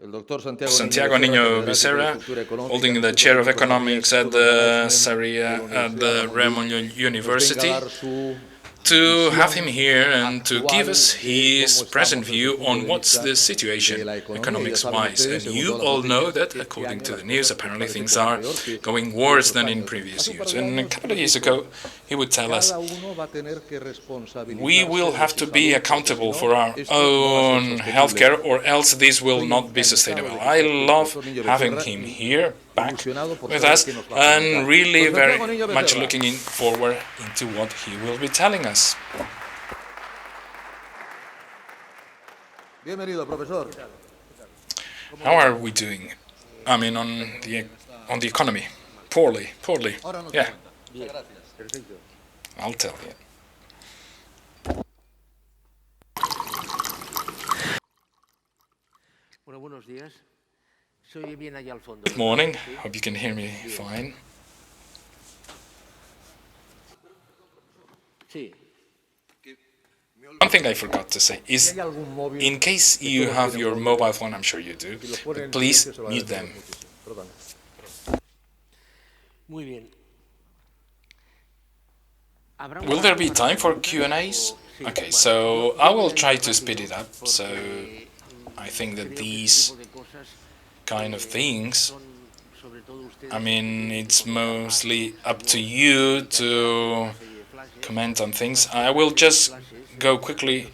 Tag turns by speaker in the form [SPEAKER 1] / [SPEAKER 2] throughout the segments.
[SPEAKER 1] Santiago Niño Becerra, holding the chair of economics at the Ramon University, to have him here and to give us his present view on what's the situation economics-wise. And you all know that, according to the news, apparently things are going worse than in previous years. And a couple of years ago, he would tell us, we will have to be accountable for our own healthcare, or else this will not be sustainable. I love having him here back with us, and really very much looking forward into what he will be telling us. How are we doing? I mean, on the economy, poorly. Yeah, I'll tell you. Good morning. Hope you can hear me fine. One thing I forgot to say is, in case you have your mobile phone, I'm sure you do, but please mute them. Will there be time for Q&As? Okay, so I will try to speed it up. So I think that these kind of things, I mean, it's mostly up to you to comment on things. I will just go quickly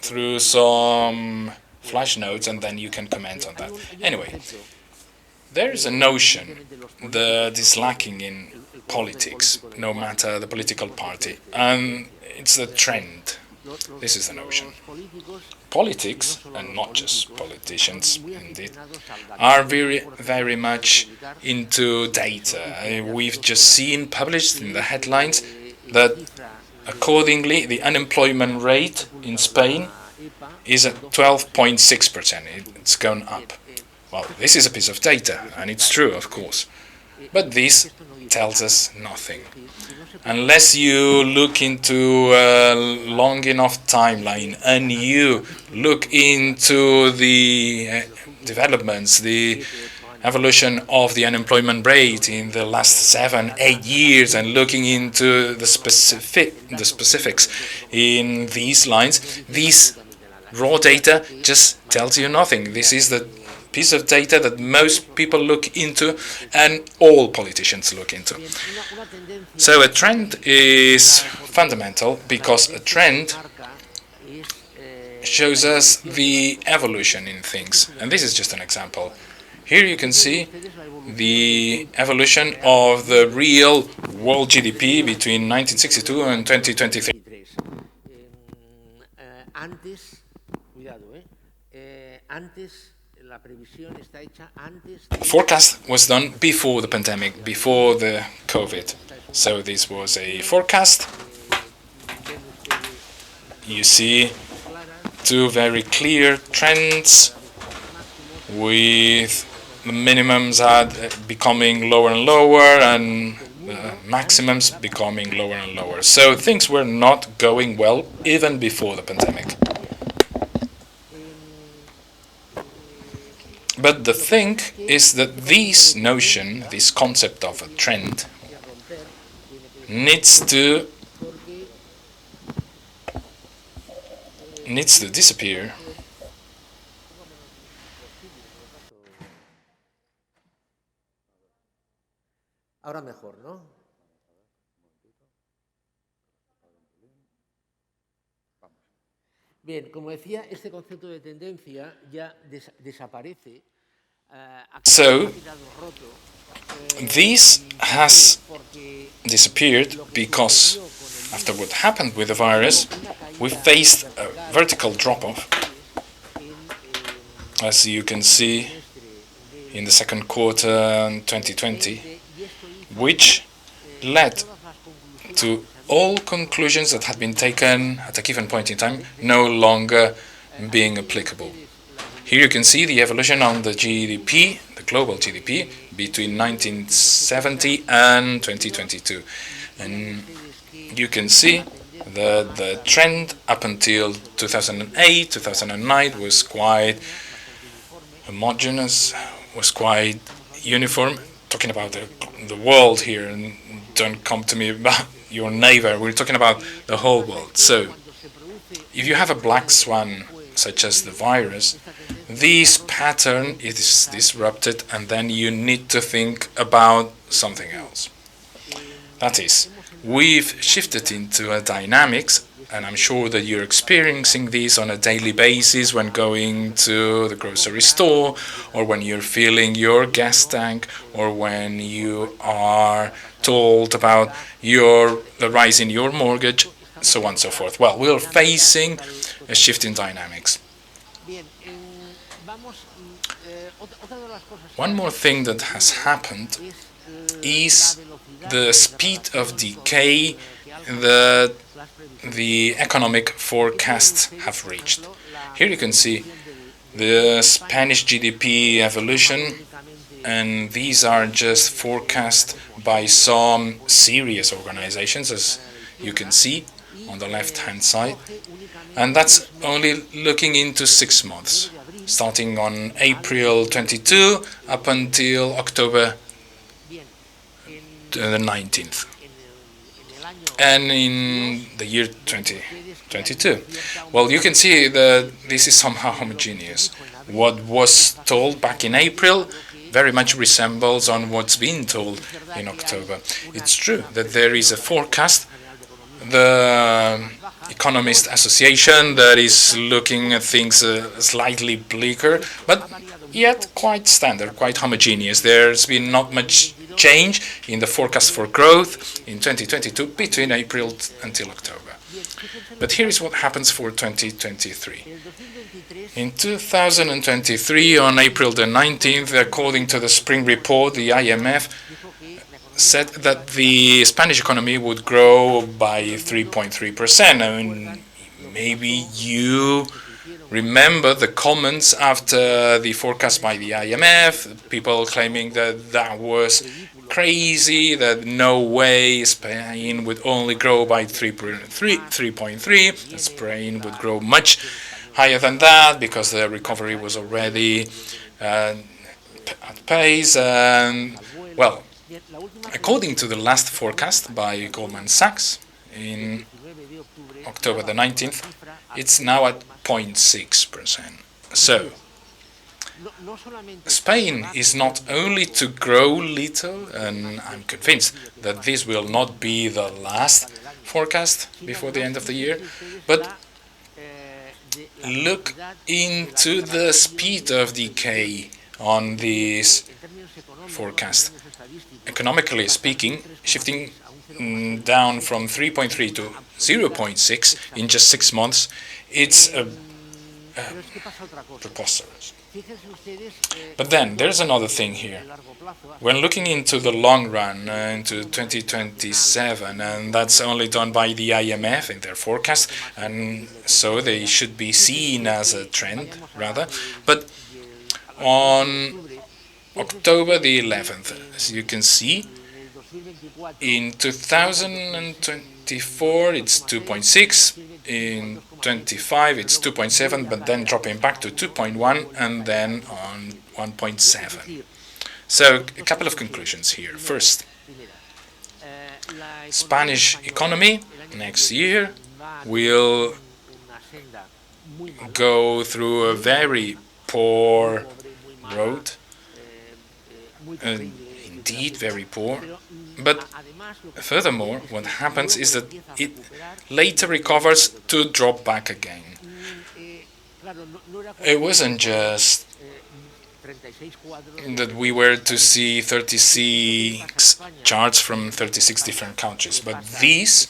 [SPEAKER 1] through some flash notes and then you can comment on that. Anyway, there is a notion that is lacking in politics, no matter the political party, and it's the trend. This is the notion. Politics, and not just politicians, indeed, are very much into data. We've just seen published in the headlines that accordingly the unemployment rate in Spain is at 12.6%. It's gone up. Well, this is a piece of data, and it's true, of course. But this tells us nothing. Unless you look into a long enough timeline and you look into the developments, the evolution of the unemployment rate in the last 7-8 years, and looking into the specifics in these lines, these raw data just tells you nothing. This is the piece of data that most people look into and all politicians look into. So a trend is fundamental because a trend shows us the evolution in things. And this is just an example. Here you can see the evolution of the real world GDP between 1962 and 2023. The forecast was done before the pandemic, before the COVID. So this was a forecast. You see two very clear trends with the minimums becoming lower and lower and the maximums becoming lower and lower. So things were not going well even before the pandemic. But the thing is that this notion, this concept of a trend, needs to disappear.
[SPEAKER 2] Ahora mejor, ¿no? Bien, como decía, este concepto de tendencia ya desaparece.
[SPEAKER 1] So, this has disappeared because after what happened with the virus, we faced a vertical drop-off, as you can see in the second quarter 2020, which led to all conclusions that had been taken at a given point in time no longer being applicable. Here you can see the evolution on the GDP, the global GDP, between 1970 and 2022. And you can see that the trend up until 2008, 2009 was quite homogeneous, was quite uniform. Talking about the world here, and don't come to me about your neighbor. We're talking about the whole world. So, if you have a black swan, such as the virus, this pattern is disrupted, and then you need to think about something else. That is, we've shifted into a dynamics, and I'm sure that you're experiencing this on a daily basis when going to the grocery store, or when you're filling your gas tank, or when you are told about the rise in your mortgage, so on and so forth. Well, we're facing a shift in dynamics. One more thing that has happened is the speed of decay that the economic forecasts have reached. Here you can see the Spanish GDP evolution, and these are just forecast by some serious organizations, as you can see on the left hand side, and that's only looking into 6 months, starting on April 22 up until October the 19th, and in the year 2022. Well, you can see that this is somehow homogeneous. What was told back in April very much resembles on what's been told in October. It's true that there is a forecast, the Economist Association, that is looking at things slightly bleaker, but yet quite standard, quite homogeneous. There's been not much change in the forecast for growth in 2022 between April until October. But here is what happens for 2023. In 2023, on April the 19th, according to the spring report, the IMF said that the Spanish economy would grow by 3.3%. I mean, maybe you remember the comments after the forecast by the IMF, people claiming that that was crazy, that no way Spain would only grow by 3.3, that Spain would grow much higher than that because the recovery was already at pace. And, well, according to the last forecast by Goldman Sachs in October the 19th, it's now at 0.6%. So, Spain is not only to grow little, and I'm convinced that this will not be the last forecast before the end of the year, but look into the speed of decay on this forecast. Economically speaking, shifting down from 3.3 to 0.6 in just 6 months, it's preposterous. But then there's another thing here. When looking into the long run, into 2027, and that's only done by the IMF in their forecast, and so they should be seen as a trend, rather. But on October the 11th, as you can see, in 2024 it's 2.6, in 25 it's 2.7, but then dropping back to 2.1 and then on 1.7. So a couple of conclusions here. First, Spanish economy next year will go through a very poor road, indeed very poor. But furthermore, what happens is that it later recovers to drop back again. It wasn't just that we were to see 36 charts from 36 different countries, but this,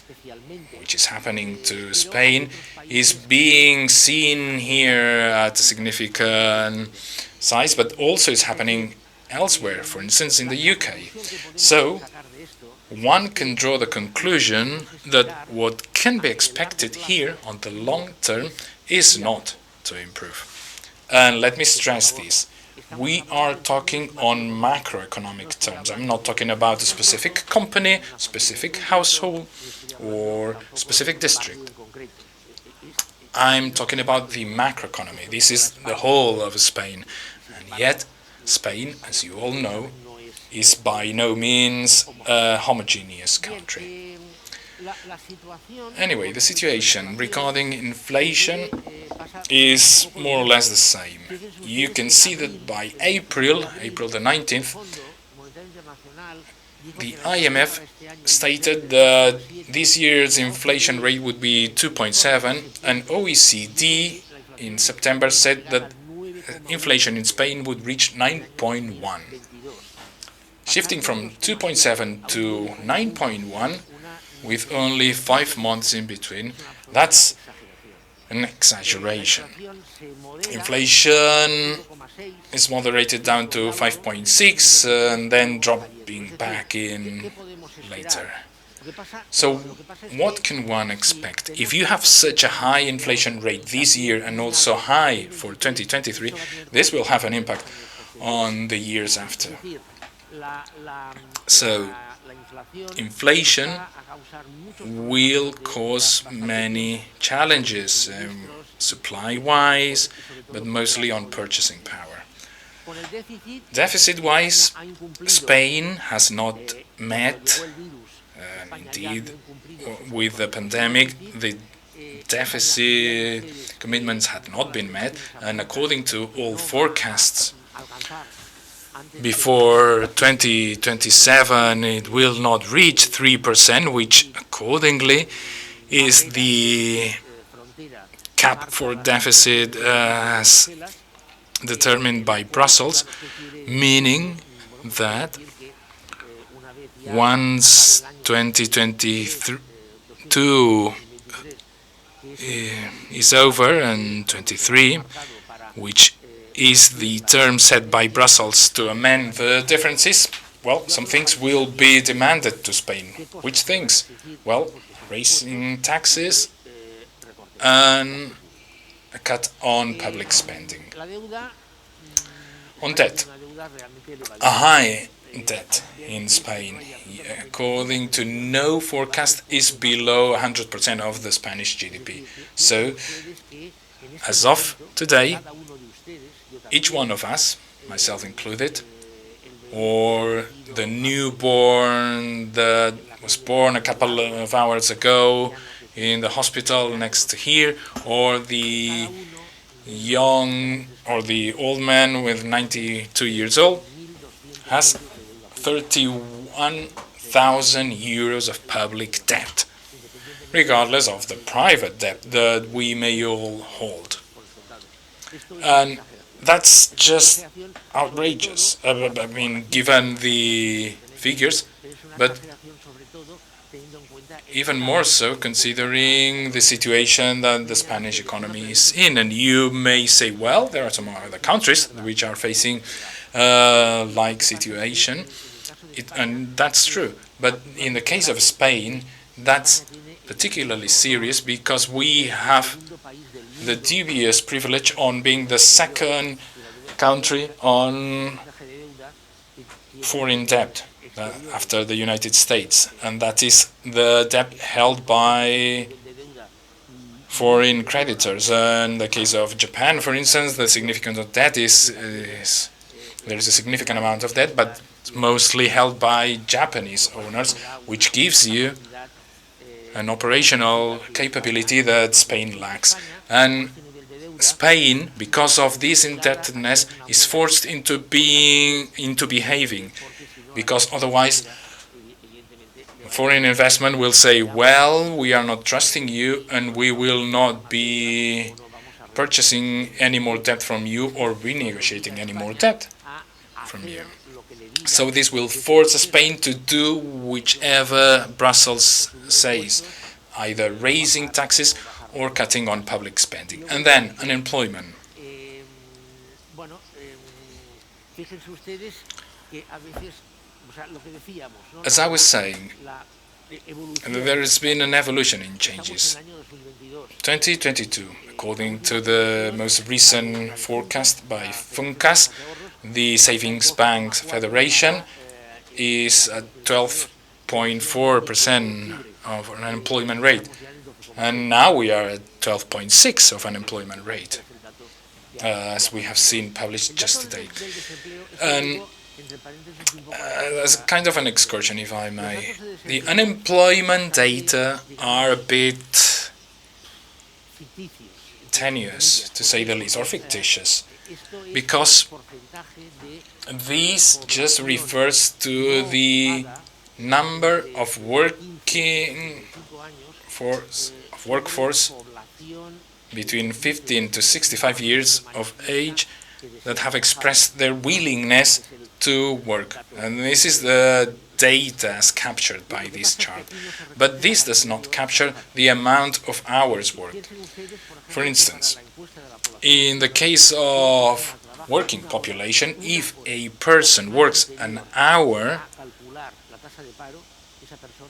[SPEAKER 1] which is happening to Spain, is being seen here at a significant size, but also is happening elsewhere, for instance in the UK. So one can draw the conclusion that what can be expected here on the long term is not to improve. And let me stress this. We are talking on macroeconomic terms. I'm not talking about a specific company, specific household, or specific district. I'm talking about the macroeconomy. This is the whole of Spain. And yet Spain, as you all know, is by no means a homogeneous country. Anyway, the situation regarding inflation is more or less the same. You can see that by April the 19th, the IMF stated that this year's inflation rate would be 2.7, and OECD in September said that inflation in Spain would reach 9.1. Shifting from 2.7 to 9.1 with only 5 months in between, that's an exaggeration. Inflation is moderated down to 5.6 and then dropping back in later. So what can one expect? If you have such a high inflation rate this year and also high for 2023, this will have an impact on the years after. So inflation will cause many challenges, supply-wise, but mostly on purchasing power. Deficit-wise, Spain has not met, indeed, with the pandemic, the deficit commitments had not been met, and according to all forecasts, before 2027 it will not reach 3%, which accordingly is the cap for deficit as determined by Brussels, meaning that once 2022 is over and 23, which is the term set by Brussels to amend the differences, well, some things will be demanded to Spain. Which things? Well, raising taxes and a cut on public spending. On debt, a high debt in Spain, according to no forecast, is below 100% of the Spanish GDP. So, as of today, each one of us, myself included, or the newborn that was born a couple of hours ago in the hospital next to here, or the young or the old man with 92 years old, has 31,000 euros of public debt, regardless of the private debt that we may all hold. And that's just outrageous, I mean, given the figures, but even more so considering the situation that the Spanish economy is in. And you may say, well, there are some other countries which are facing like situation, and that's true. But in the case of Spain, that's particularly serious because we have the dubious privilege on being the second country on foreign debt after the United States, and that is the debt held by foreign creditors. In the case of Japan, for instance, the significance of debt is there is a significant amount of debt, but mostly held by Japanese owners, which gives you an operational capability that Spain lacks. And Spain, because of this indebtedness, is forced into behaving, because otherwise foreign investment will say, well, we are not trusting you and we will not be purchasing any more debt from you or renegotiating any more debt from you. So this will force Spain to do whichever Brussels says, either raising taxes or cutting on public spending. And then unemployment. As I was saying, there has been an evolution in changes. 2022, according to the most recent forecast by Funcas, the Savings Banks Federation, is at 12.4% of an unemployment rate. And now we are at 12.6% of unemployment rate. as we have seen published just today. And as kind of an excursion, if I may, the unemployment data are a bit tenuous, to say the least, or fictitious, because this just refers to the number of workforce between 15 to 65 years of age that have expressed their willingness to work. And this is the data as captured by this chart. But this does not capture the amount of hours worked. For instance, in the case of working population, if a person works an hour,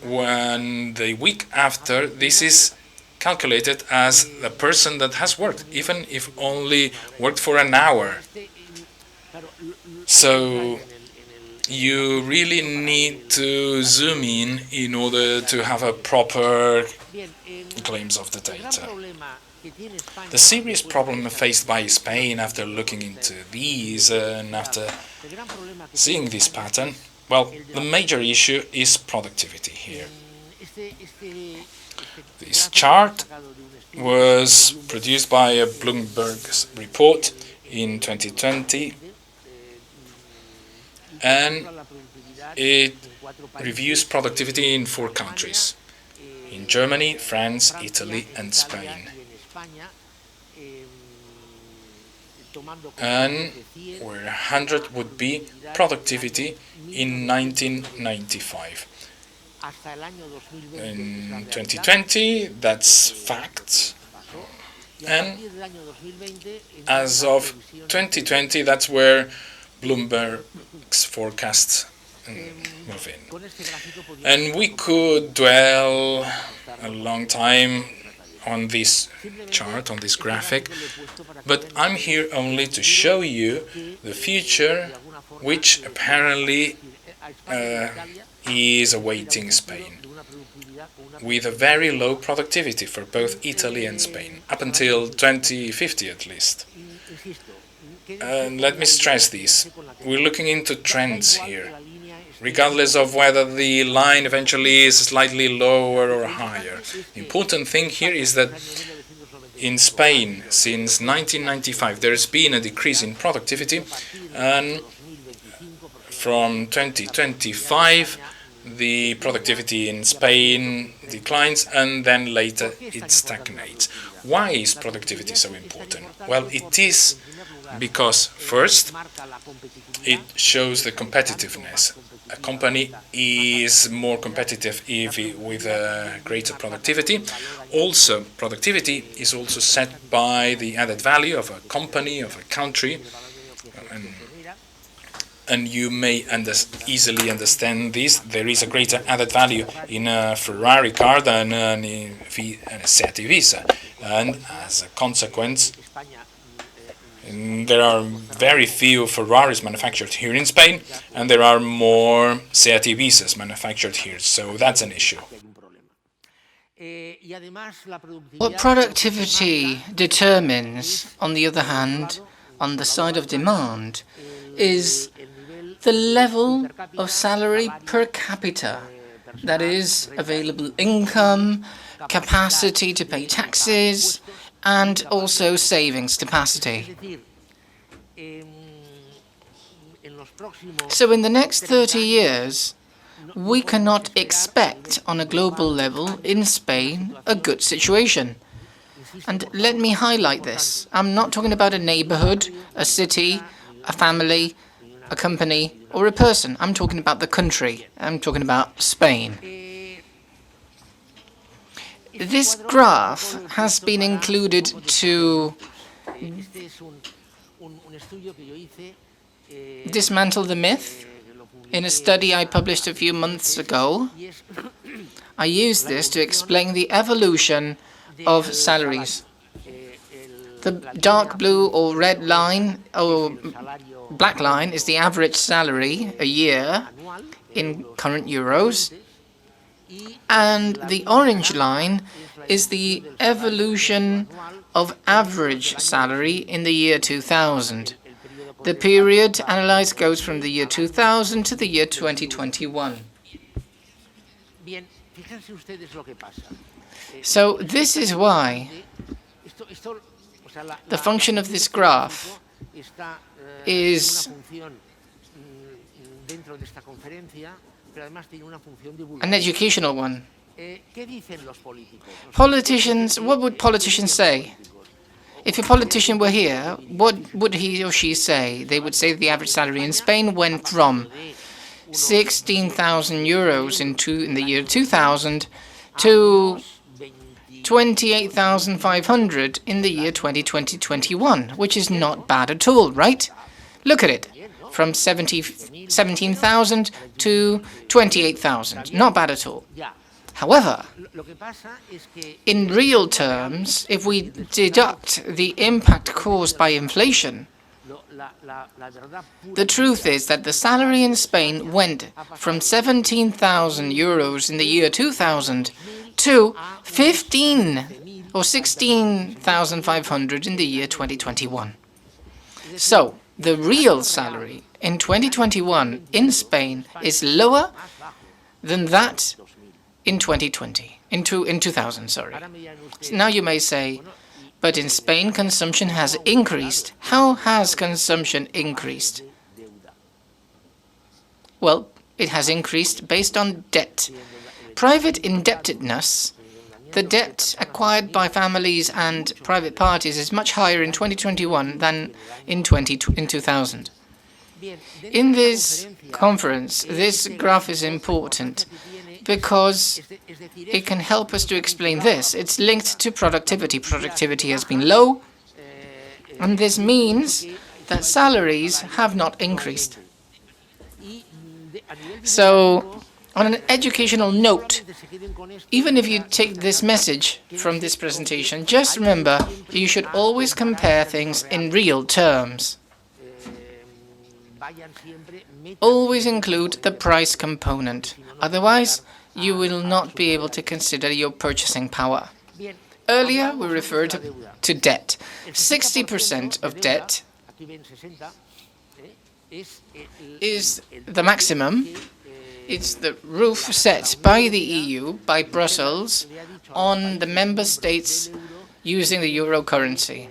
[SPEAKER 1] when the week after, this is calculated as the person that has worked, even if only worked for an hour. So you really need to zoom in order to have a proper glimpse of the data. The serious problem faced by Spain after looking into these and after seeing this pattern, well, the major issue is productivity here. This chart was produced by a Bloomberg report in 2020, and it reviews productivity in 4 countries: in Germany, France, Italy, and Spain. And where 100 would be productivity in 1995. In 2020, that's facts. And as of 2020, that's where Bloomberg's forecasts move in. And we could dwell a long time on this chart, on this graphic, but I'm here only to show you the future, which apparently is awaiting Spain, with a very low productivity for both Italy and Spain, up until 2050 at least. And let me stress this, we're looking into trends here, regardless of whether the line eventually is slightly lower or higher. The important thing here is that in Spain, since 1995, there's been a decrease in productivity, and from 2025, the productivity in Spain declines, and then later it stagnates. Why is productivity so important? Well, it is because, first, it shows the competitiveness. A company is more competitive with a greater productivity. Also, productivity is also set by the added value of a company, of a country, and you may easily understand this. There is a greater added value in a Ferrari car than in a Seat Ibiza, and as a consequence, there are very few Ferraris manufactured here in Spain, and there are more Seat Ibizas manufactured here, so that's an issue.
[SPEAKER 3] What productivity determines, on the other hand, on the side of demand, is the level of salary per capita, that is, available income, capacity to pay taxes, and also savings capacity. So in the next 30 years, we cannot expect on a global level in Spain a good situation. And let me highlight this. I'm not talking about a neighborhood, a city, a family, a company, or a person. I'm talking about the country. I'm talking about Spain. This graph has been included to dismantle the myth in a study I published a few months ago. I used this to explain the evolution of salaries. The dark blue or red line or black line is the average salary a year in current euros, and the orange line is the evolution of average salary in the year 2000. The period analyzed goes from the year 2000 to the year 2021. So this is why the function of this graph is an educational one. Politicians, what would politicians say? If a politician were here, what would he or she say? They would say the average salary in Spain went from 16,000 euros in the year 2000 to 28,500 in the year 2021, which is not bad at all, right? Look at it. From 17,000 to 28,000. Not bad at all. However, in real terms, if we deduct the impact caused by inflation, the truth is that the salary in Spain went from 17,000 euros in the year 2000 to 15 or 16,500 in the year 2021. So, the real salary in 2021 in Spain is lower than that in 2020, in 2000, sorry. So now you may say, but in Spain consumption has increased. How has consumption increased? Well, it has increased based on debt. Private indebtedness, the debt acquired by families and private parties, is much higher in 2021 than in 2000. In this conference, this graph is important because it can help us to explain this. It's linked to productivity. Productivity has been low, and this means that salaries have not increased. So, on an educational note, even if you take this message from this presentation, just remember you should always compare things in real terms. Always include the price component. Otherwise, you will not be able to consider your purchasing power. Earlier, we referred to debt. 60% of debt is the maximum. It's the roof set by the EU, by Brussels, on the member states using the euro currency.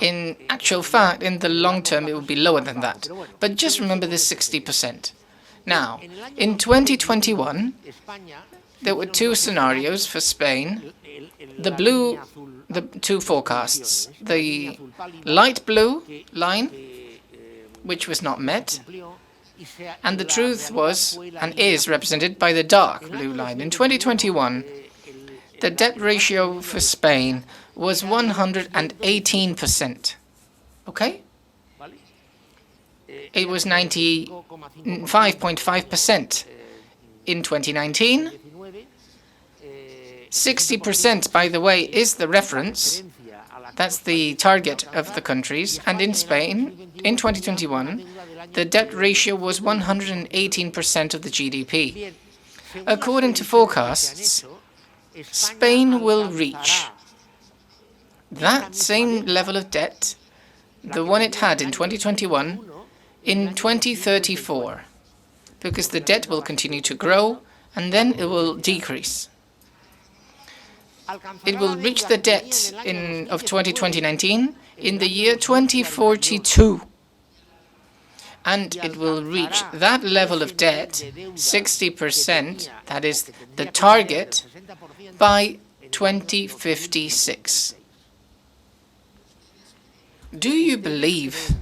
[SPEAKER 3] In actual fact, in the long term, it will be lower than that. But just remember this 60%. Now, in 2021, there were two scenarios for Spain. The two forecasts. The light blue line, which was not met, and the truth was, and is, represented by the dark blue line. In 2021, the debt ratio for Spain was 118%. Okay? It was 95.5% in 2019. 60%, by the way, is the reference. That's the target of the countries. And in Spain, in 2021, the debt ratio was 118% of the GDP. According to forecasts, Spain will reach that same level of debt, the one it had in 2021, in 2034, because the debt will continue to grow and then it will decrease. It will reach the debt of 2019 in the year 2042. And it will reach that level of debt, 60%, that is the target, by 2056. Do you believe,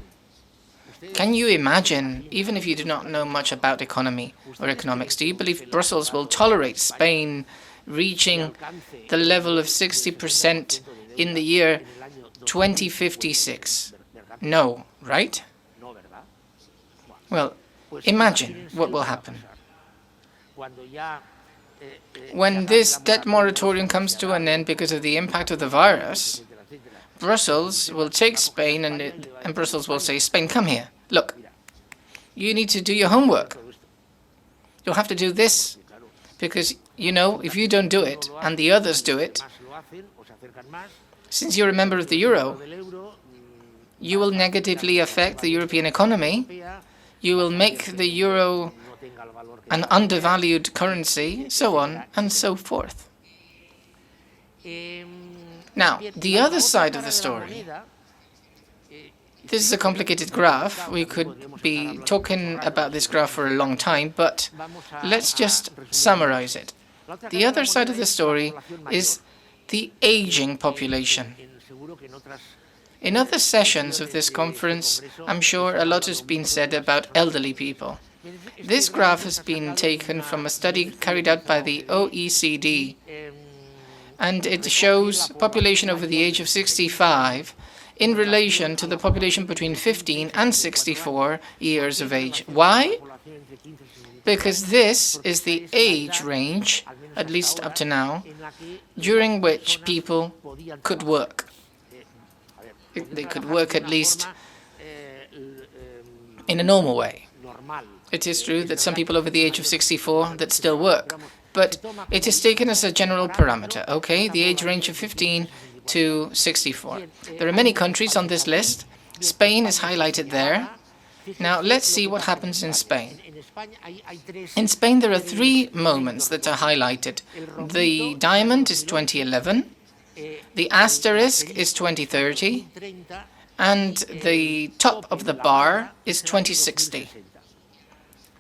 [SPEAKER 3] can you imagine, even if you do not know much about economy or economics, do you believe Brussels will tolerate Spain reaching the level of 60% in the year 2056? No, right? Well, imagine what will happen. When this debt moratorium comes to an end because of the impact of the virus, Brussels will take Spain and Brussels will say, Spain, come here. Look, you need to do your homework. You'll have to do this because, you know, if you don't do it and the others do it, Since you're a member of the euro, you will negatively affect the European economy. You will make the euro an undervalued currency, so on and so forth. Now, the other side of the story. This is a complicated graph. We could be talking about this graph for a long time, but let's just summarize it. The other side of the story is the aging population. In other sessions of this conference, I'm sure a lot has been said about elderly people. This graph has been taken from a study carried out by the OECD, and it shows population over the age of 65 in relation to the population between 15 and 64 years of age. Why? Because this is the age range, at least up to now, during which people could work. They could work at least in a normal way. It is true that some people over the age of 64 that still work, but it is taken as a general parameter, okay? The age range of 15 to 64. There are many countries on this list. Spain is highlighted there. Now, let's see what happens in Spain. In Spain, there are three moments that are highlighted. The diamond is 2011. The asterisk is 2030, and the top of the bar is 2060.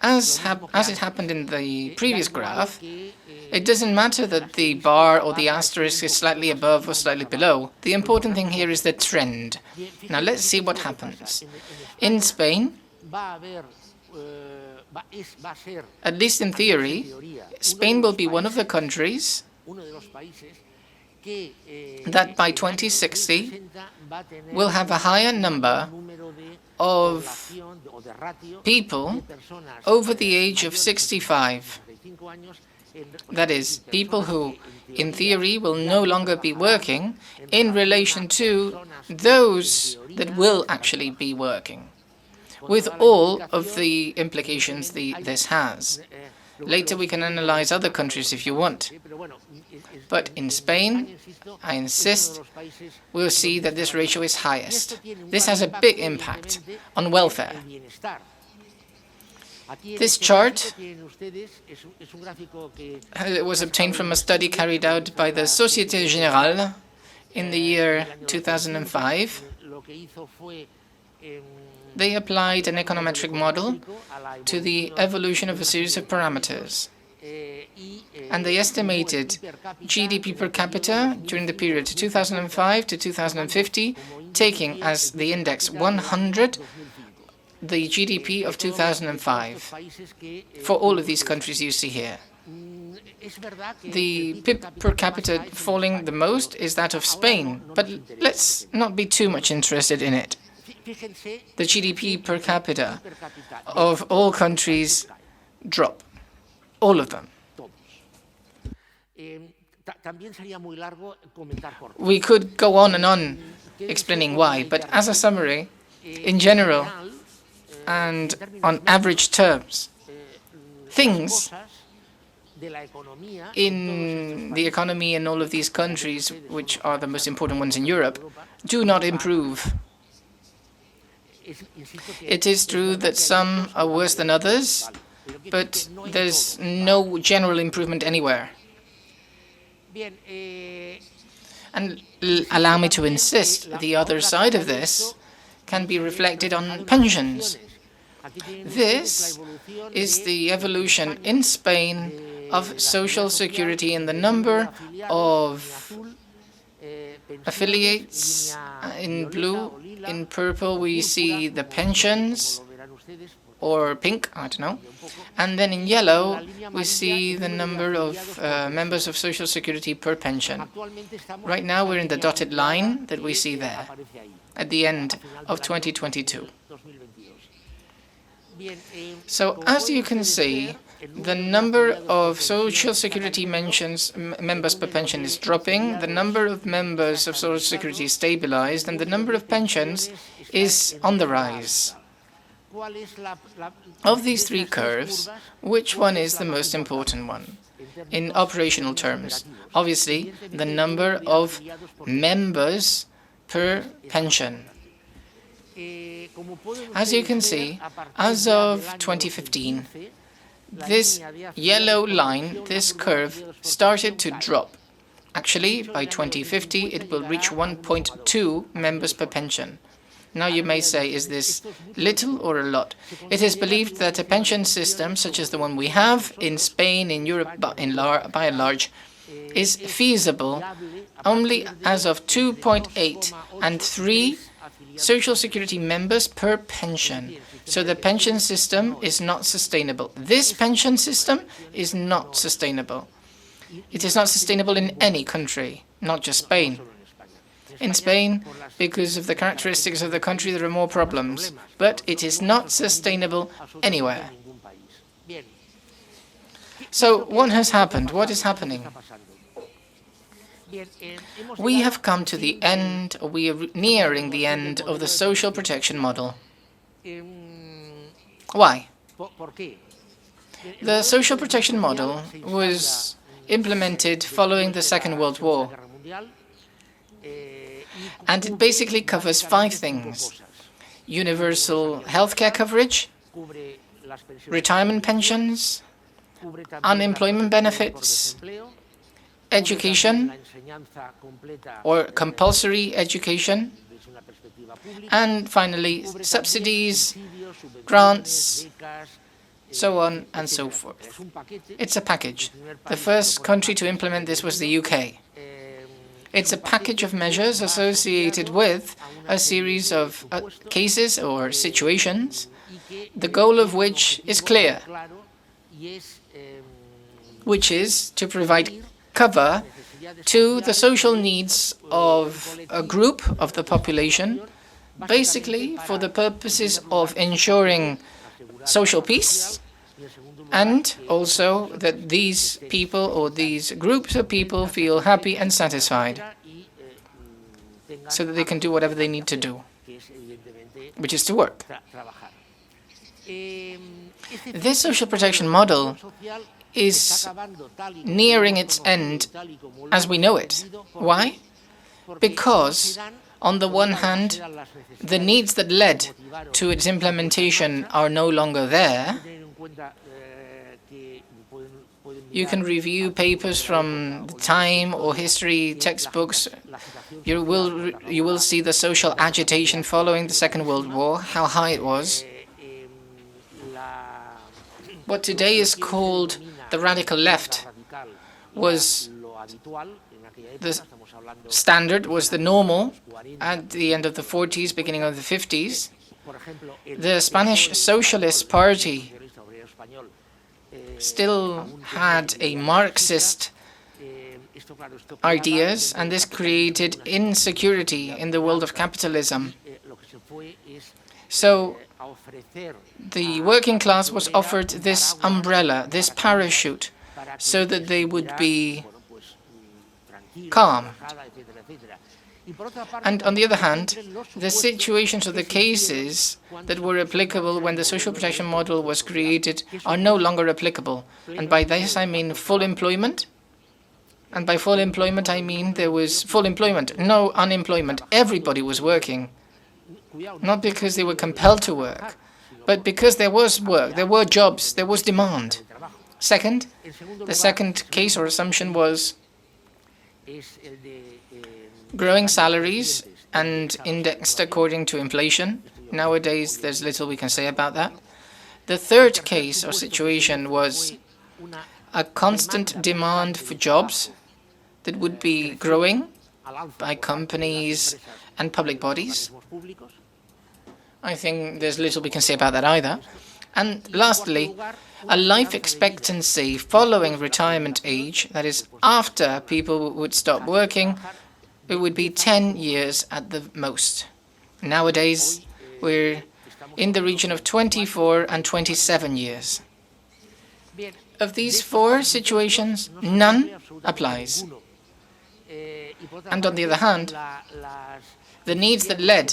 [SPEAKER 3] As it happened in the previous graph, it doesn't matter that the bar or the asterisk is slightly above or slightly below. The important thing here is the trend. Now let's see what happens. In Spain, at least in theory, Spain will be one of the countries that by 2060 will have a higher number of people over the age of 65. That is, people who, in theory, will no longer be working in relation to those that will actually be working, with all of the implications this has. Later we can analyze other countries if you want. But in Spain, I insist, we'll see that this ratio is highest. This has a big impact on welfare. This chart was obtained from a study carried out by the Société Générale in the year 2005. They applied an econometric model to the evolution of a series of parameters. And they estimated GDP per capita during the period 2005 to 2050, taking as the index 100 the GDP of 2005 for all of these countries you see here. The PIB per capita falling the most is that of Spain, but let's not be too much interested in it. The GDP per capita of all countries drop, all of them. We could go on and on explaining why, but as a summary, in general and on average terms, things in the economy in all of these countries, which are the most important ones in Europe, do not improve. It is true that some are worse than others, but there's no general improvement anywhere. And allow me to insist, the other side of this can be reflected on pensions. This is the evolution in Spain of social security and the number of affiliates in blue. In purple we see the pensions, or pink, I don't know. And then in yellow we see the number of members of Social Security per pension. Right now we're in the dotted line that we see there at the end of 2022. So as you can see, the number of Social Security members per pension is dropping, the number of members of Social Security is stabilized, and the number of pensions is on the rise. Of these three curves, which one is the most important one in operational terms? Obviously, the number of members per pension. As you can see, as of 2015, this yellow line, this curve, started to drop. Actually, by 2050, it will reach 1.2 members per pension. Now you may say, is this little or a lot? It is believed that a pension system, such as the one we have in Spain, in Europe, by and large, is feasible only as of 2.8 and 3 social security members per pension. So the pension system is not sustainable. This pension system is not sustainable. It is not sustainable in any country, not just Spain. In Spain, because of the characteristics of the country, there are more problems, but it is not sustainable anywhere. So what has happened? What is happening? We have come to the end, or we are nearing the end of the social protection model. Why? The social protection model was implemented following the Second World War, and it basically covers 5 things: universal healthcare coverage, retirement pensions, unemployment benefits, education or compulsory education, and finally subsidies, grants, so on and so forth. It's a package. The first country to implement this was the UK. It's a package of measures associated with a series of cases or situations, the goal of which is clear, which is to provide cover to the social needs of a group of the population, basically for the purposes of ensuring social peace, and also that these people or these groups of people feel happy and satisfied, so that they can do whatever they need to do, which is to work. This social protection model is nearing its end as we know it. Why? Because, on the one hand, the needs that led to its implementation are no longer there. You can review papers from time or history textbooks. You will see the social agitation following the Second World War, how high it was. What today is called the radical left was the standard, was the normal at the end of the 40s, beginning of the 50s. The Spanish Socialist Party still had a Marxist ideas, and this created insecurity in the world of capitalism. So the working class was offered this umbrella, this parachute, so that they would be calm. And on the other hand, the situations or the cases that were applicable when the social protection model was created are no longer applicable. And by this I mean full employment. And by full employment I mean there was full employment, no unemployment. Everybody was working. Not because they were compelled to work, but because there was work, there were jobs, there was demand. Second, the second case or assumption was growing salaries and indexed according to inflation. Nowadays, there's little we can say about that. The third case or situation was a constant demand for jobs that would be growing by companies and public bodies. I think there's little we can say about that either. And lastly, a life expectancy following retirement age, that is, after people would stop working, it would be 10 years at the most. Nowadays, we're in the region of 24 and 27 years. Of these 4 situations, none applies. And on the other hand, The needs that led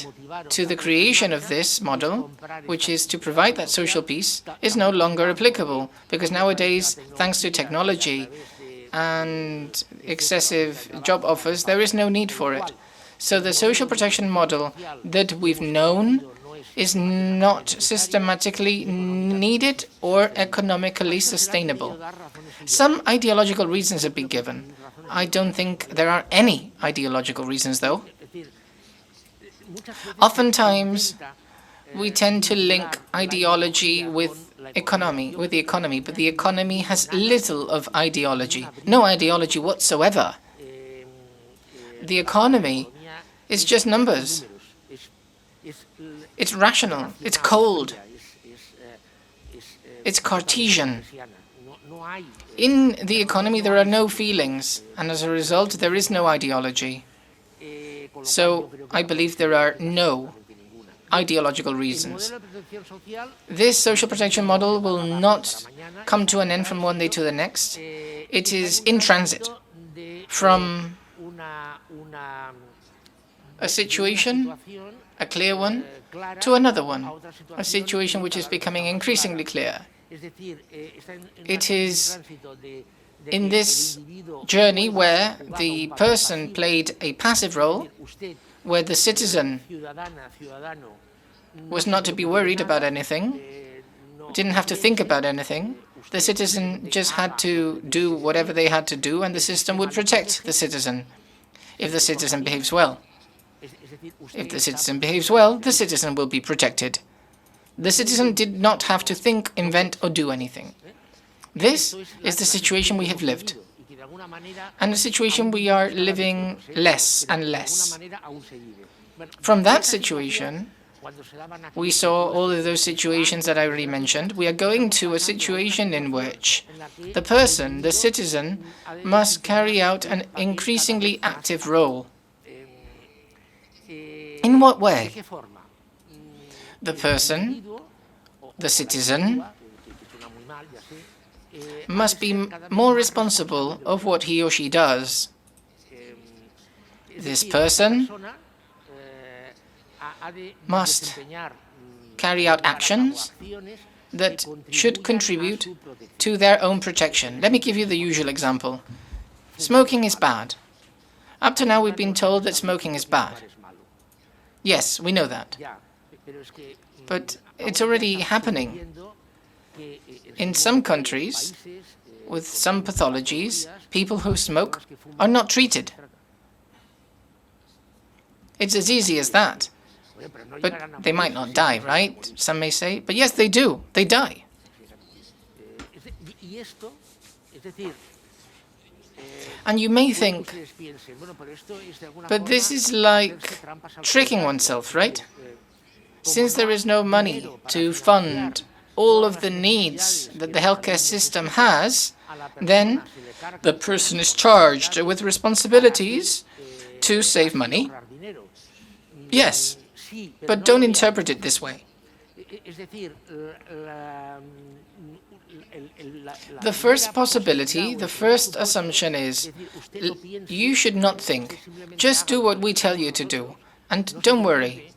[SPEAKER 3] to the creation of this model, which is to provide that social peace, is no longer applicable, because nowadays, thanks to technology and excessive job offers, there is no need for it. So the social protection model that we've known is not systematically needed or economically sustainable. Some ideological reasons have been given. I don't think there are any ideological reasons, though. Oftentimes, we tend to link ideology with the economy, but the economy has little of ideology, no ideology whatsoever. The economy is just numbers. It's rational, it's cold, it's Cartesian. In the economy, there are no feelings, and as a result, there is no ideology. So I believe there are no ideological reasons. This social protection model will not come to an end from one day to the next. It is in transit from a situation, a clear one, to another one, a situation which is becoming increasingly clear. It is in this journey where the person played a passive role, where the citizen was not to be worried about anything, didn't have to think about anything. The citizen just had to do whatever they had to do, and the system would protect the citizen if the citizen behaves well. If the citizen behaves well, the citizen will be protected. The citizen did not have to think, invent, or do anything. This is the situation we have lived, and the situation we are living less and less. From that situation, we saw all of those situations that I already mentioned. We are going to a situation in which the person, the citizen, must carry out an increasingly active role. In what way? The person, the citizen, must be more responsible of what he or she does. This person must carry out actions that should contribute to their own protection. Let me give you the usual example. Smoking is bad. Up to now, we've been told that smoking is bad. Yes, we know that. But it's already happening. In some countries, with some pathologies, people who smoke are not treated. It's as easy as that. But they might not die, right? Some may say. But yes, they do. They die. And you may think, but this is like tricking oneself, right? Since there is no money to fund all of the needs that the healthcare system has, then the person is charged with responsibilities to save money. Yes, but don't interpret it this way. The first possibility, the first assumption is, you should not think. Just do what we tell you to do. And don't worry.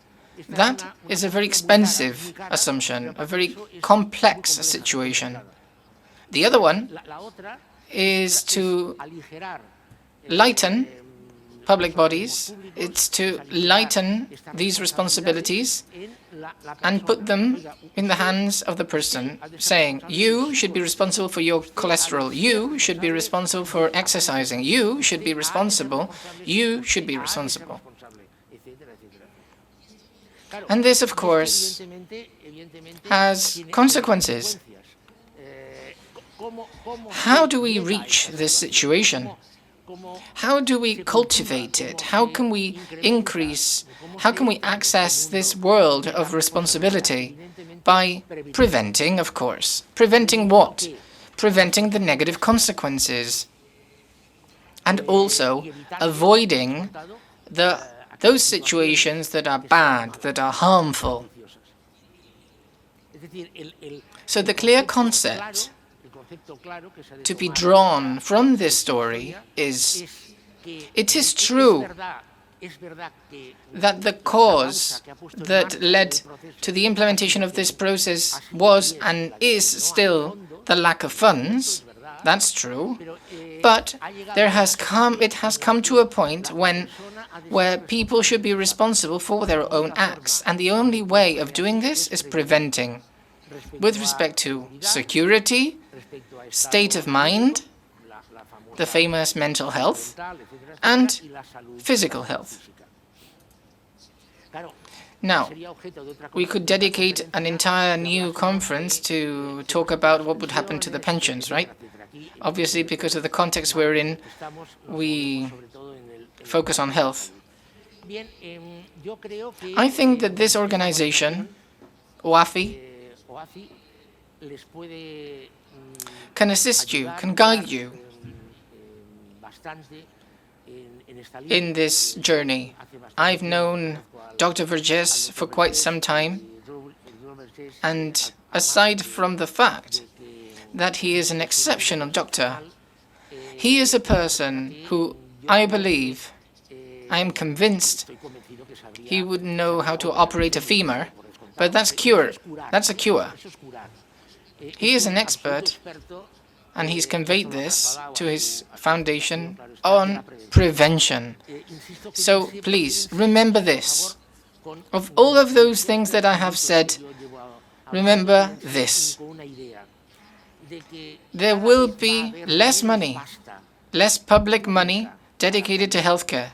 [SPEAKER 3] That is a very expensive assumption, a very complex situation. The other one is to lighten public bodies. It's to lighten these responsibilities and put them in the hands of the person, saying, you should be responsible for your cholesterol, you should be responsible for exercising, you should be responsible, you should be responsible. And this, of course, has consequences. How do we reach this situation? How do we cultivate it? How can we increase, how can we access this world of responsibility? By preventing, of course. Preventing what? Preventing the negative consequences. And also avoiding those situations that are bad, that are harmful. So the clear concept to be drawn from this story is, it is true that the cause that led to the implementation of this process was and is still the lack of funds. That's true. But it has come to a point where people should be responsible for their own acts. And the only way of doing this is preventing, with respect to security, state of mind, the famous mental health, and physical health. Now, we could dedicate an entire new conference to talk about what would happen to the pensions, right? Obviously, because of the context we're in, we focus on health. I think that this organization, OAFI, can assist you, can guide you in this journey. I've known Dr. Vergés for quite some time, and aside from the fact that he is an exceptional doctor, he is a person who I believe, I am convinced, he would know how to operate a femur, but that's a cure. He is an expert, and he's conveyed this to his foundation on prevention. So please, remember this. Of all of those things that I have said, remember this. There will be less money, less public money dedicated to healthcare.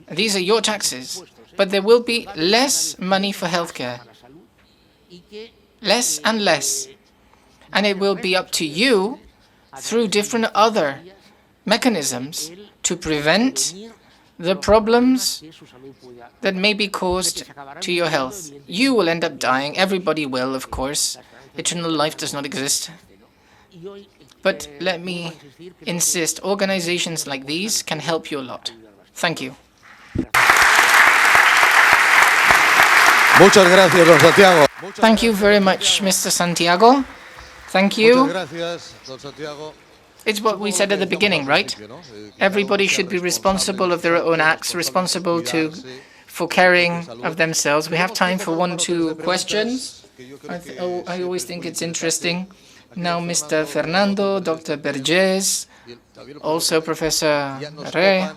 [SPEAKER 3] These are your taxes, but there will be less money for healthcare. Less and less. And it will be up to you, through different other mechanisms, to prevent the problems that may be caused to your health. You will end up dying. Everybody will, of course. Eternal life does not exist. But let me insist, organizations like these can help you a lot. Thank you.
[SPEAKER 4] Muchas gracias, don Santiago.
[SPEAKER 3] Thank you very much, Mr. Santiago. Thank you.
[SPEAKER 4] Muchas gracias, don Santiago.
[SPEAKER 3] It's what we said at the beginning, right? Everybody should be responsible of their own acts, responsible for caring of themselves. We have time for 1 or 2 questions. I always think it's interesting. Now, Mr. Fernando, Dr. Vergés, also Professor Re.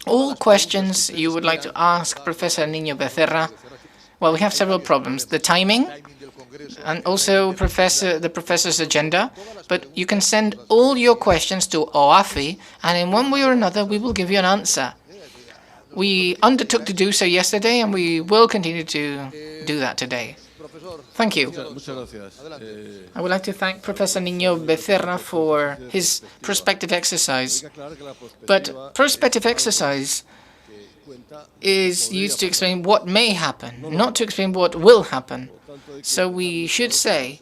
[SPEAKER 3] All questions you would like to ask Professor Niño Becerra. Well, we have several problems. The timing, and also the professor's agenda. But you can send all your questions to OAFI, and in one way or another, we will give you an answer. We undertook to do so yesterday, and we will continue to do that today. Thank you. I would like to thank Professor Niño Becerra for his prospective exercise. But prospective exercise is used to explain what may happen, not to explain what will happen. So we should say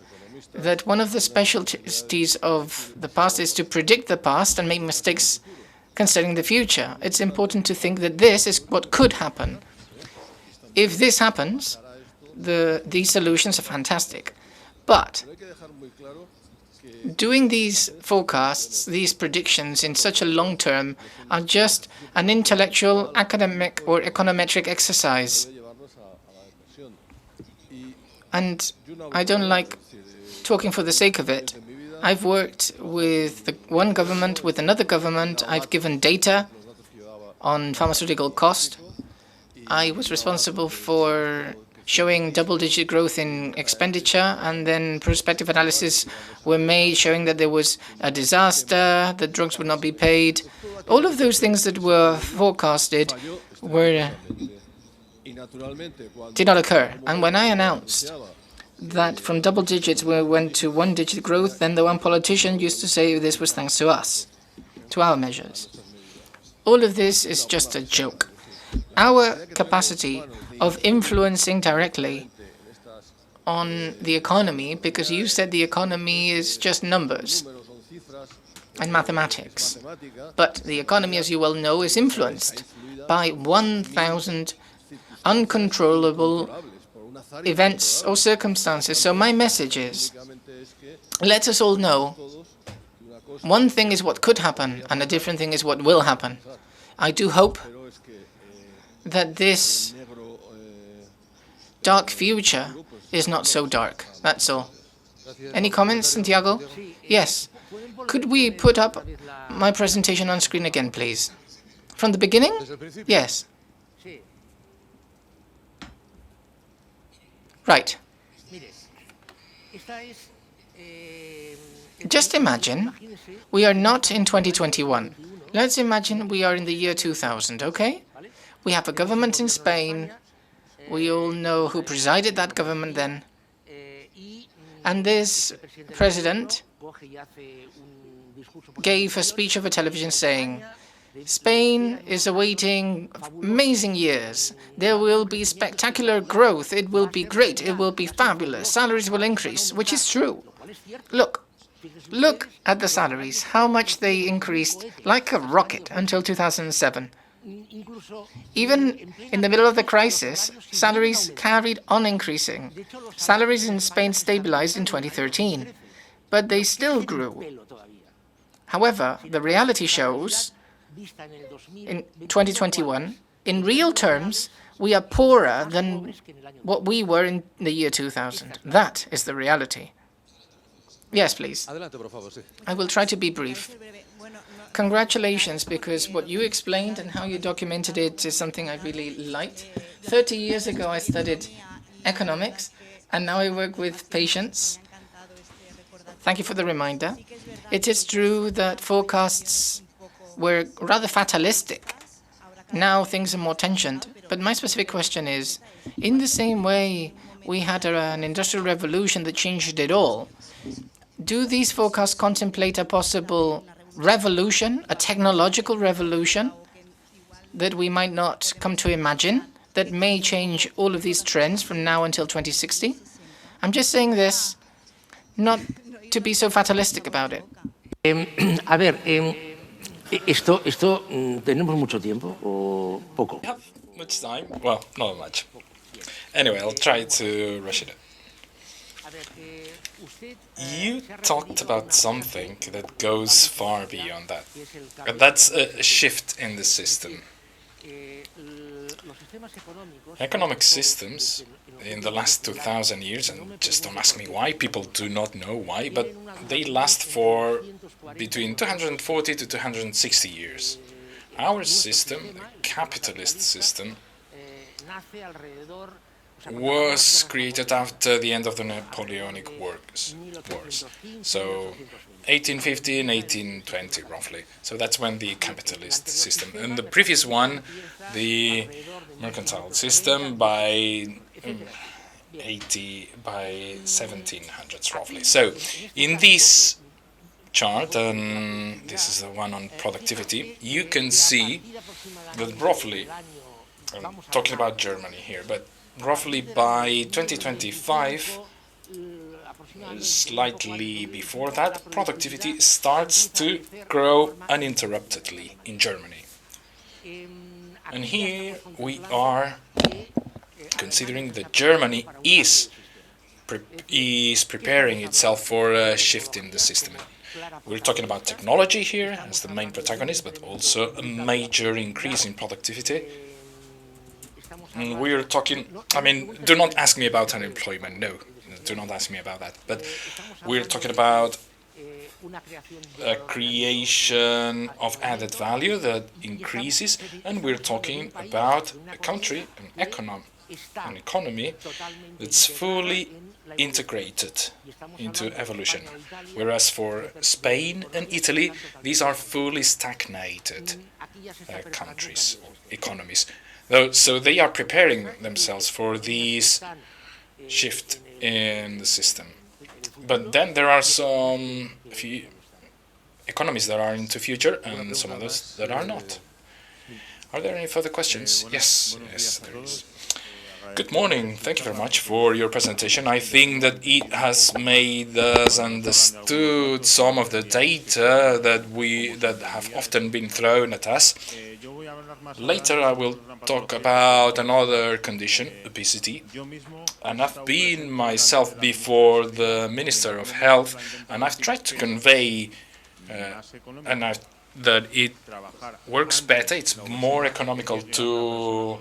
[SPEAKER 3] that one of the specialties of the past is to predict the past and make mistakes concerning the future. It's important to think that this is what could happen. If this happens, these solutions are fantastic. But doing these forecasts, these predictions in such a long term are just an intellectual, academic, or econometric exercise. And I don't like talking for the sake of it. I've worked with one government, with another government. I've given data on pharmaceutical cost. I was responsible for showing double-digit growth in expenditure, and then prospective analysis were made showing that there was a disaster, that drugs would not be paid. All of those things that were forecasted did not occur. And when I announced that from double digits we went to one-digit growth, then the one politician used to say this was thanks to us, to our measures. All of this is just a joke. Our capacity of influencing directly on the economy, because you said the economy is just numbers and mathematics. But the economy, as you well know, is influenced by 1,000 uncontrollable events or circumstances. So my message is, let us all know one thing is what could happen, and a different thing is what will happen. I do hope that this dark future is not so dark. That's all. Any comments, Santiago? Yes. Could we put up my presentation on screen again, please? From the beginning? Yes. Right. Just imagine we are not in 2021. Let's imagine we are in the year 2000, okay? We have a government in Spain. We all know who presided that government then. And this president gave a speech over television saying, Spain is awaiting amazing years. There will be spectacular growth. It will be great. It will be fabulous. Salaries will increase, which is true. Look at the salaries, how much they increased like a rocket until 2007. Even in the middle of the crisis, salaries carried on increasing. Salaries in Spain stabilized in 2013, but they still grew. However, the reality shows in 2021, in real terms, we are poorer than what we were in the year 2000. That is the reality. Yes, please. I will try to be brief. Congratulations, because what you explained and how you documented it is something I really liked. 30 years ago, I studied economics, and now I work with patients. Thank you for the reminder. It is true that forecasts were rather fatalistic. Now things are more tensioned. But my specific question is, in the same way we had an industrial revolution that changed it all, do these forecasts contemplate a possible revolution, a technological revolution that we might not come to imagine, that may change all of these trends from now until 2060? I'm just saying this not to be so fatalistic about it.
[SPEAKER 2] ¿Tenemos mucho tiempo o poco?
[SPEAKER 1] You have much time? Well, not much. Anyway, I'll try to rush it. You talked about something that goes far beyond that. And that's a shift in the system. Economic systems in the last 2,000 years, and just don't ask me why, people do not know why, but they last for between 240 to 260 years. Our system, the capitalist system, was created after the end of the Napoleonic Wars. So 1850 and 1820 roughly. So that's when the capitalist system. And the previous one, the mercantile system, by 1700s roughly. So in this chart, and this is the one on productivity, you can see that roughly, I'm talking about Germany here, but roughly by 2025, slightly before that, productivity starts to grow uninterruptedly in Germany. And here we are considering that Germany is preparing itself for a shift in the system. We're talking about technology here as the main protagonist, but also a major increase in productivity. And we're talking, I mean, do not ask me about unemployment, no, do not ask me about that. But we're talking about a creation of added value that increases, and we're talking about a country, an economy that's fully integrated into evolution. Whereas for Spain and Italy, these are fully stagnated countries, economies. So they are preparing themselves for this shift in the system. But then there are some few economies that are into future and some others that are not. Are there any further questions? Yes, there is. Good morning. Thank you very much for your presentation. I think that it has made us understood some of the data that have often been thrown at us. Later I will talk about another condition, obesity. And I've been myself before the Minister of Health, and I've tried to convey and I've that it works better, it's more economical to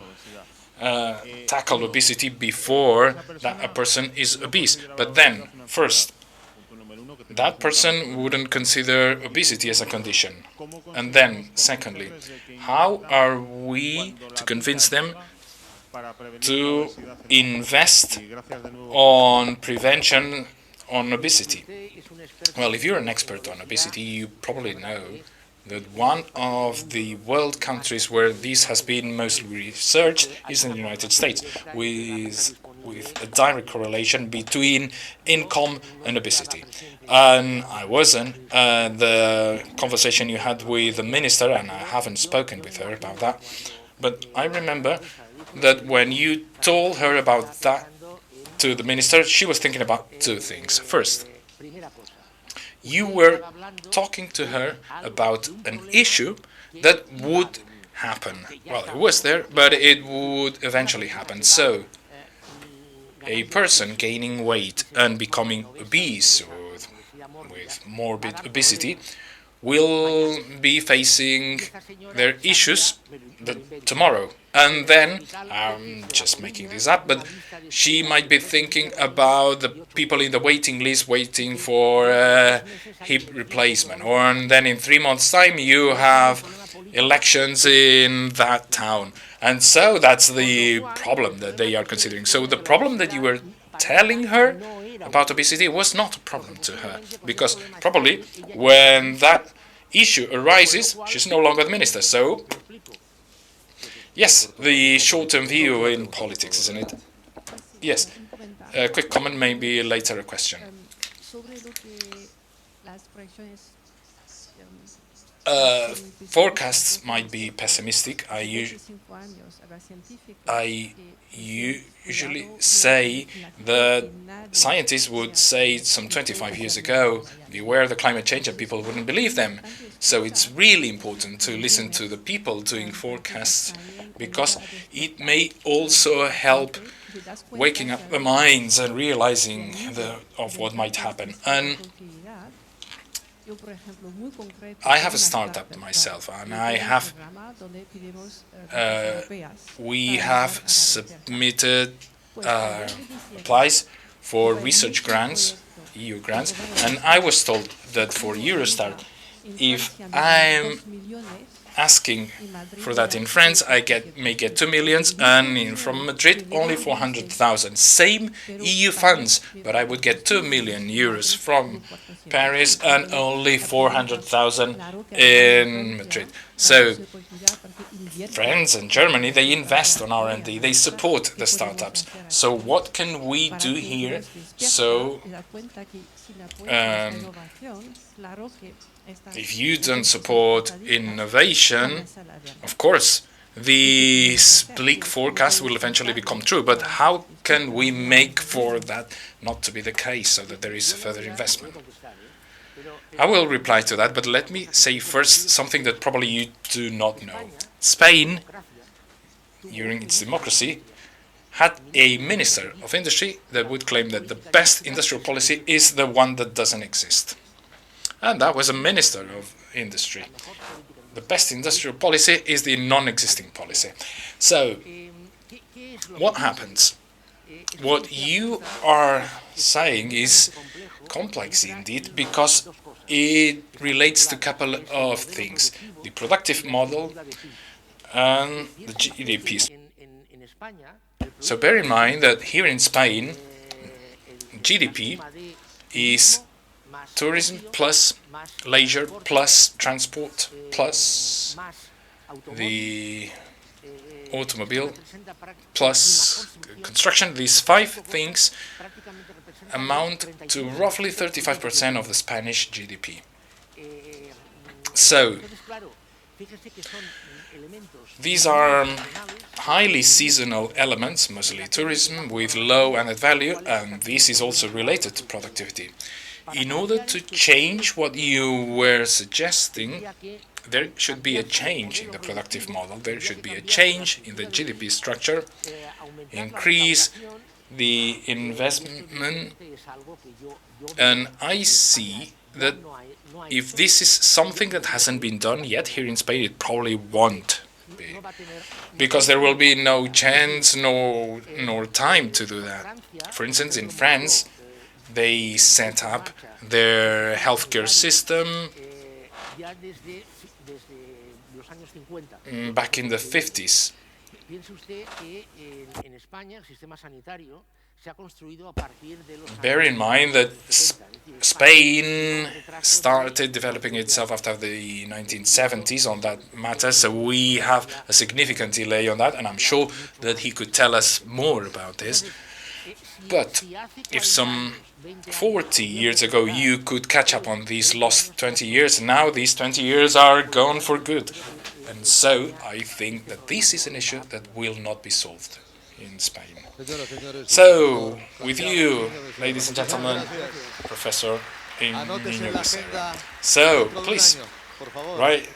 [SPEAKER 1] tackle obesity before that a person is obese. But then, first, that person wouldn't consider obesity as a condition. And then, secondly, how are we to convince them to invest on prevention on obesity? Well, if you're an expert on obesity, you probably know that one of the world countries where this has been mostly researched is in the United States, with a direct correlation between income and obesity. And I wasn't the conversation you had with the minister, and I haven't spoken with her about that, but I remember that when you told her about that to the minister, she was thinking about two things. First, you were talking to her about an issue that would happen. Well, it was there, but it would eventually happen. So, a person gaining weight and becoming obese or with morbid obesity will be facing their issues tomorrow. And then, I'm just making this up, but she might be thinking about the people in the waiting list waiting for hip replacement. Or then in 3 months' time, you have elections in that town. And so that's the problem that they are considering. So the problem that you were telling her about obesity was not a problem to her, because probably when that issue arises, she's no longer the minister. So, yes, the short-term view in politics, isn't it? Yes. A quick comment, maybe later a question. Forecasts might be pessimistic. I usually say that scientists would say some 25 years ago, beware the climate change, and people wouldn't believe them. So it's really important to listen to the people doing forecasts, because it may also help waking up the minds and realizing of what might happen. And I have a startup myself, and we have submitted applies for research grants, EU grants, and I was told that for Eurostar, if I'm asking for that in France, I may get 2 million, and from Madrid only 400,000. Same EU funds, but I would get 2 million euros from Paris and only 400,000 in Madrid. So France and Germany, they invest on R&D, they support the startups. So what can we do here? So if you don't support innovation, of course, these bleak forecasts will eventually become true. But how can we make for that not to be the case, so that there is further investment? I will reply to that, but let me say first something that probably you do not know. Spain, during its democracy, had a minister of industry that would claim that the best industrial policy is the one that doesn't exist. And that was a minister of industry. The best industrial policy is the non-existing policy. So, what happens? What you are saying is complex indeed, because it relates to a couple of things. The productive model and the GDP. So bear in mind that here in Spain, GDP is tourism plus leisure plus transport plus the automobile plus construction. These 5 things amount to roughly 35% of the Spanish GDP. So these are highly seasonal elements, mostly tourism, with low added value, and this is also related to productivity. In order to change what you were suggesting, there should be a change in the productive model, there should be a change in the GDP structure, increase the investment, and I see that if this is something that hasn't been done yet here in Spain, it probably won't be, because there will be no chance nor time to do that. For instance, in France, they set up their healthcare system back in the 50s. Bear in mind that Spain started developing itself after the 1970s on that matter, so we have a significant delay on that, and I'm sure that he could tell us more about this. But if some 40 years ago you could catch up on these lost 20 years, now these 20 years are gone for good. And so I think that this is an issue that will not be solved in Spain. So, with you, ladies and gentlemen, Professor Niño Becerra. So, please, right.